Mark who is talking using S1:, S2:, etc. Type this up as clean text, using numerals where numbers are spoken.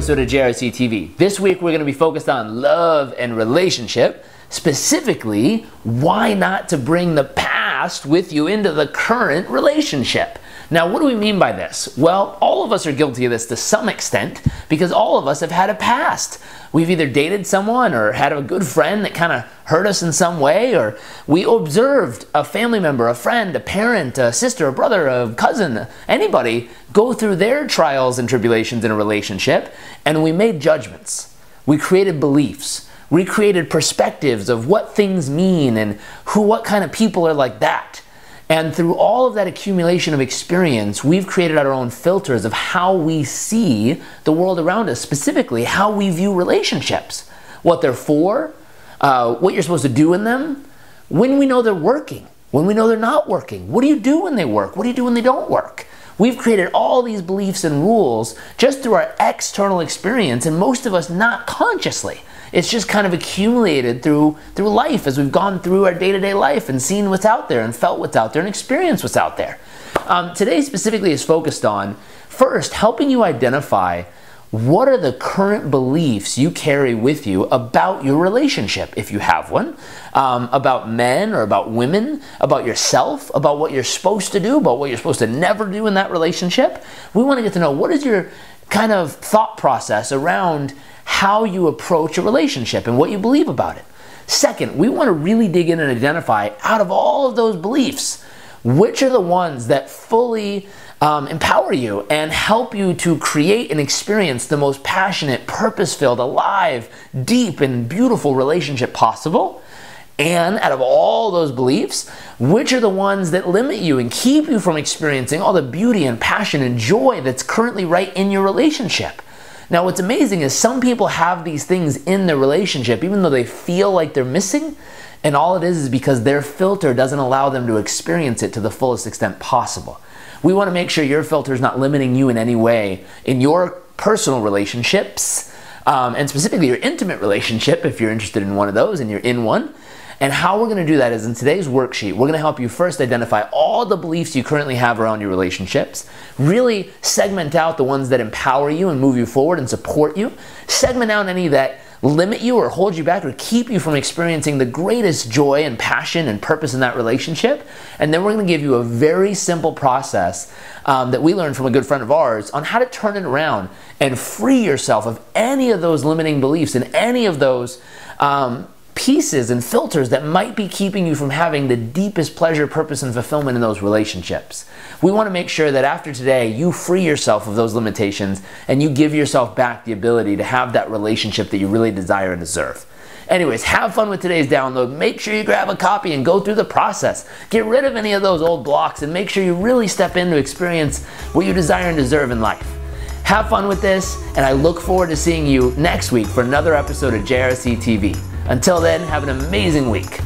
S1: episode of JRCtv. This week we're going to be focused on love and relationship, specifically why not to bring the past with you into the current relationship. Now, what do we mean by this? Well, all of us are guilty of this to some extent because all of us have had a past. We've either dated someone or had a good friend that kind of hurt us in some way, or we observed a family member, a friend, a parent, a sister, a brother, a cousin, anybody go through their trials and tribulations in a relationship, and we made judgments. We created beliefs. We created perspectives of what things mean and what kind of people are like that. And through all of that accumulation of experience, we've created our own filters of how we see the world around us, specifically how we view relationships, what they're for, what you're supposed to do in them, when we know they're working, when we know they're not working. What do you do when they work? What do you do when they don't work? We've created all these beliefs and rules just through our external experience, and most of us not consciously. It's just kind of accumulated through life as we've gone through our day-to-day life and seen what's out there and felt what's out there and experienced what's out there. Today specifically is focused on, first, helping you identify what are the current beliefs you carry with you about your relationship, if you have one, about men or about women, about yourself, about what you're supposed to do, about what you're supposed to never do in that relationship. We want to get to know what is your kind of thought process around how you approach a relationship and what you believe about it. Second, we want to really dig in and identify, out of all of those beliefs, which are the ones that fully empower you and help you to create and experience the most passionate, purpose-filled, alive, deep, and beautiful relationship possible. And out of all those beliefs, which are the ones that limit you and keep you from experiencing all the beauty and passion and joy that's currently right in your relationship. Now, what's amazing is some people have these things in their relationship, even though they feel like they're missing, and all it is because their filter doesn't allow them to experience it to the fullest extent possible. We want to make sure your filter is not limiting you in any way in your personal relationships, and specifically your intimate relationship, if you're interested in one of those and you're in one. And how we're going to do that is in today's worksheet, we're going to help you first identify all the beliefs you currently have around your relationships, really segment out the ones that empower you and move you forward and support you, segment out any that limit you or hold you back or keep you from experiencing the greatest joy and passion and purpose in that relationship. And then we're going to give you a very simple process that we learned from a good friend of ours on how to turn it around and free yourself of any of those limiting beliefs and any of those pieces and filters that might be keeping you from having the deepest pleasure, purpose, and fulfillment in those relationships. We want to make sure that after today, you free yourself of those limitations and you give yourself back the ability to have that relationship that you really desire and deserve. Anyways, have fun with today's download. Make sure you grab a copy and go through the process. Get rid of any of those old blocks and make sure you really step in to experience what you desire and deserve in life. Have fun with this, and I look forward to seeing you next week for another episode of JRCtv. Until then, have an amazing week.